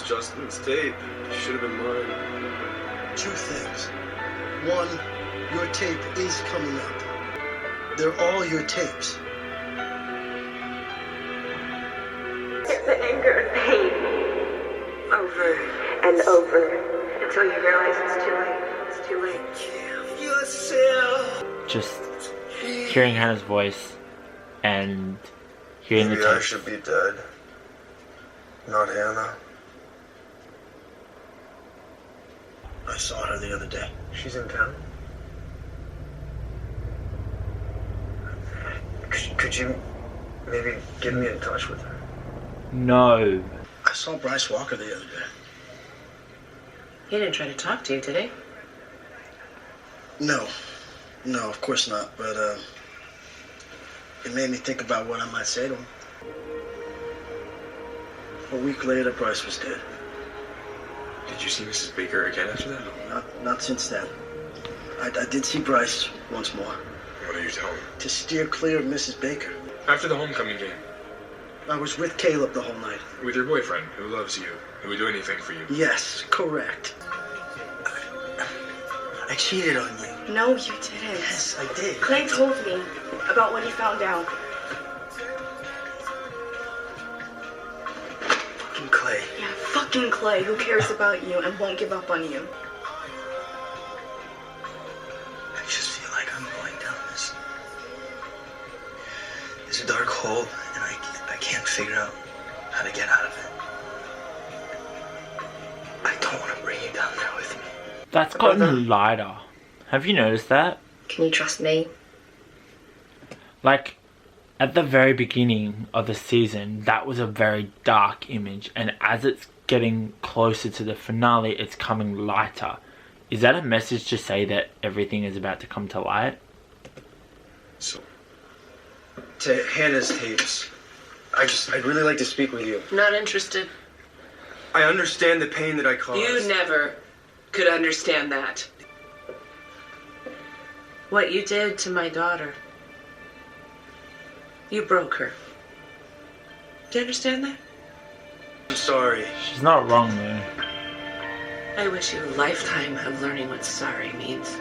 Justin's tape. Should have been mine. Two things. One, your tape is coming up. They're all your tapes. The anger and pain. Over and over. Until you realize it's too late. It's too late. Kill yourself. Just hearing Hannah's voice and hearing Maybe the tape. I should be dead. Not Hannah. I saw her the other day. She's in town. Could you maybe get me in touch with her? No. I saw Bryce Walker the other day. He didn't try to talk to you, did he? No, of course not, but it made me think about what I might say to him. A week later, Bryce was dead. Did you see Mrs. Baker again after that? Not since then. I did see Bryce once more. What are you telling me? To steer clear of Mrs. Baker. After the homecoming game, I was with Caleb the whole night. with your boyfriend, who loves you, who would do anything for you. Yes, correct. I cheated on you. No, you didn't. Yes, I did. Clay told me about when he found out. Fucking Clay. Yeah, fucking Clay, who cares about you and won't give up on you. I just feel like I'm going down this dark hole, and I can't figure out how to get out of it. I don't want to bring you down there with me. That's gotten lighter. Have you noticed that? Can you trust me? Like, at the very beginning of the season, that was a very dark image, and as it's getting closer to the finale, it's coming lighter. Is that a message to say that everything is about to come to light? So, to Hannah's tapes, I'd really like to speak with you. Not interested. I understand the pain that I caused. You never could understand that. What you did to my daughter. You broke her. Do you understand that? I'm sorry. She's not wrong though. I wish you a lifetime of learning what sorry means.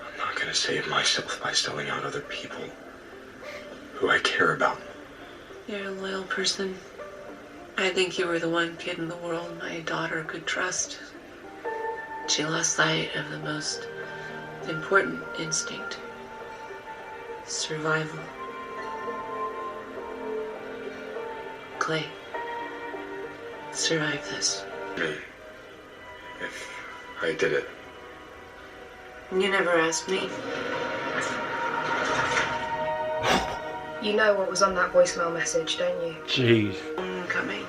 I'm not gonna save myself by selling out other people who I care about. You're a loyal person. I think you were the one kid in the world my daughter could trust. She lost sight of the most important instinct. Survival. Clay, survive this. Me. If I did it. You never asked me. You know what was on that voicemail message, don't you? Jeez. Homecoming.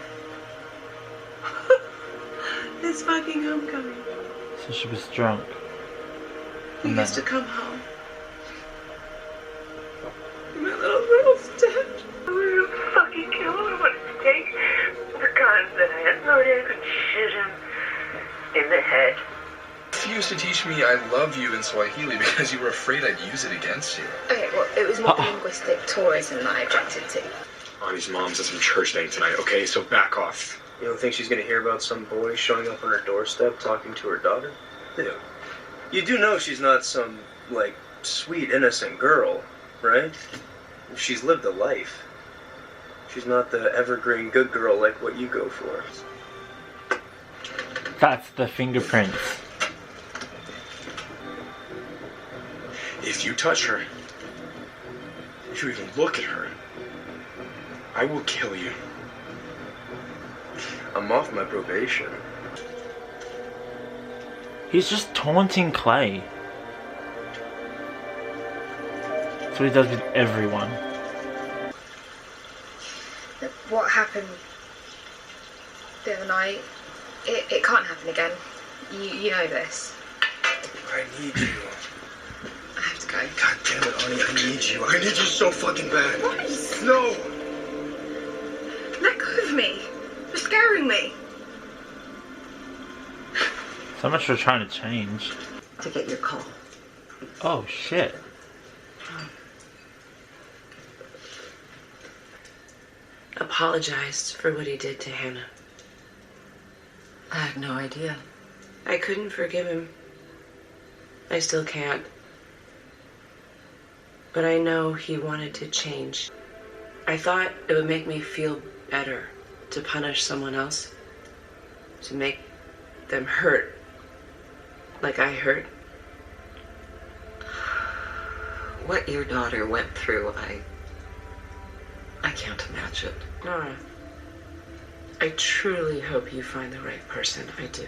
It's fucking homecoming. So she was drunk. You And used to then- come home. My little girl's dead. I'm gonna fucking kill him. What it take? The guns that I unloaded and shoot him in the head. You used to teach me I love you in Swahili because you were afraid I'd use it against you. Okay, well, it was more the linguistic tourism that I objected to. Audie's mom's at some church thing tonight, okay? So back off. You don't think she's gonna hear about some boy showing up on her doorstep talking to her daughter? Yeah. You do know she's not some, like, sweet, innocent girl, right? She's lived a life. She's not the evergreen good girl like what you go for. That's the fingerprints. If you touch her, if you even look at her, I will kill you. I'm off my probation. He's just taunting Clay. That's what he does with everyone. What happened the other night, it can't happen again. You know this. I need you. I have to go. God damn it, Arnie, I need you. I need you so fucking bad. What? No! Let go of me. You're scaring me. So much for trying to change. To get your call. Oh shit. Apologized for what he did to Hannah. I had no idea. I couldn't forgive him. I still can't. But I know he wanted to change. I thought it would make me feel better to punish someone else. To make them hurt like I hurt. What your daughter went through, I can't imagine. Nora, I truly hope you find the right person. I do.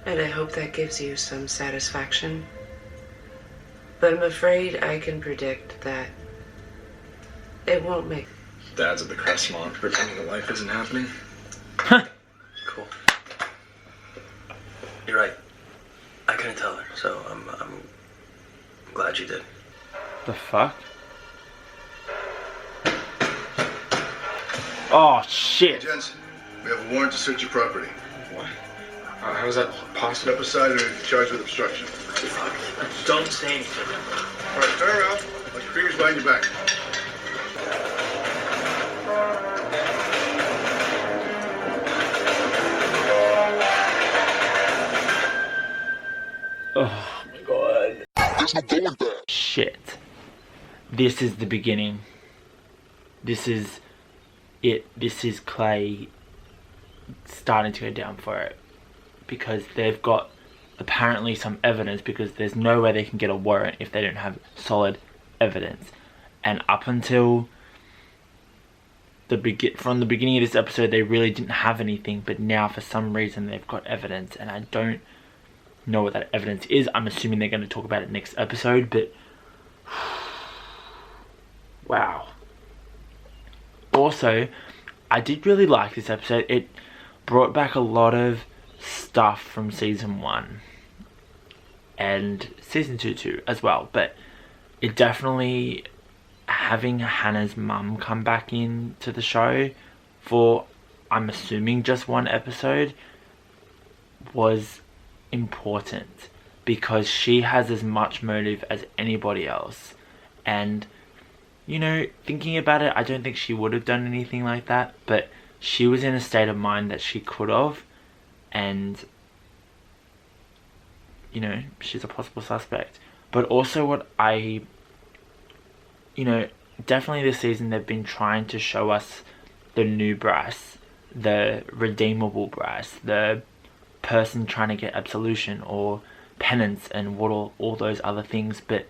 And I hope that gives you some satisfaction. But I'm afraid I can predict that it won't make... Dad's at the crest mom pretending that life isn't happening. Cool. You're right. I couldn't tell her, so I'm glad you did. The fuck? Oh shit. Gents, we have a warrant to search your property. What? How is that possible? Step aside or you're charged with obstruction. Don't say anything. All right, turn around. Put your fingers behind your back. Oh my god. There's no going back. Shit. This is the beginning. This is it. This is Clay starting to go down for it. Because they've got apparently some evidence, because there's no way they can get a warrant if they don't have solid evidence. And up until from the beginning of this episode, they really didn't have anything, but now for some reason they've got evidence, and I don't know what that evidence is. I'm assuming they're going to talk about it next episode, but wow. Also, I did really like this episode. It brought back a lot of stuff from season 1 and season 2 too as well, but it definitely, having Hannah's mum come back into the show for, I'm assuming, just one episode was important, because she has as much motive as anybody else. And you know, thinking about it, I don't think she would have done anything like that, but she was in a state of mind that she could have, and you know, she's a possible suspect. But also what I, you know, definitely this season they've been trying to show us the new Bryce, the redeemable Bryce, the person trying to get absolution or penance and what all those other things. But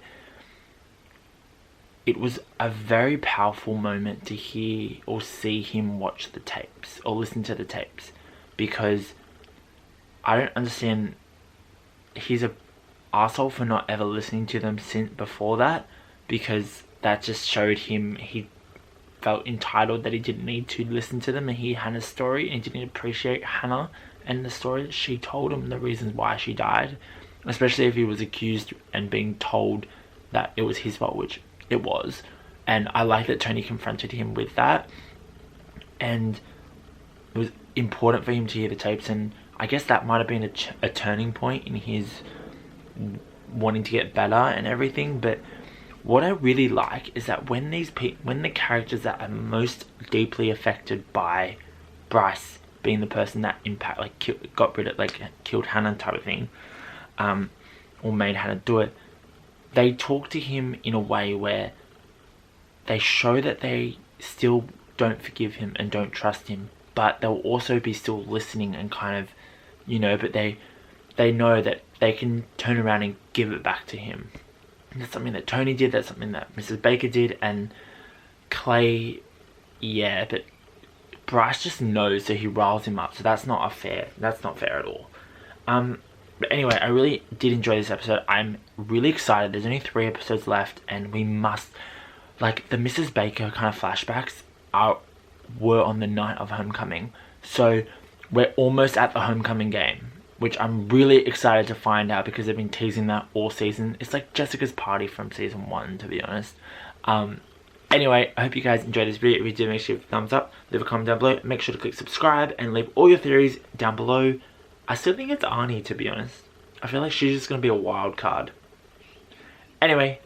it was a very powerful moment to hear or see him watch the tapes or listen to the tapes, because I don't understand, he's a asshole for not ever listening to them since before that, because that just showed him he felt entitled that he didn't need to listen to them and hear Hannah's story, and he didn't appreciate Hannah and the story that she told him, the reasons why she died, especially if he was accused and being told that it was his fault, which it was. And I like that Tony confronted him with that, and it was important for him to hear the tapes, and I guess that might have been a turning point in his wanting to get better and everything. But what I really like is that when the characters that are most deeply affected by Bryce being the person that killed Hannah type of thing, or made Hannah do it, they talk to him in a way where they show that they still don't forgive him and don't trust him, but they'll also be still listening and kind of, you know, but they know that they can turn around and give it back to him. And that's something that Tony did, that's something that Mrs. Baker did, and Clay, yeah, but Bryce just knows, so he riles him up, so that's not fair at all. But anyway, I really did enjoy this episode. I'm really excited. There's only 3 episodes left, and we must, like, the Mrs. Baker kind of flashbacks were on the night of Homecoming. So we're almost at the Homecoming game. which I'm really excited to find out because they've been teasing that all season. It's like Jessica's party from season 1, to be honest. Anyway, I hope you guys enjoyed this video. If you did, make sure you give a thumbs up, leave a comment down below, make sure to click subscribe, and leave all your theories down below. I still think it's Arnie, to be honest. I feel like she's just going to be a wild card. Anyway,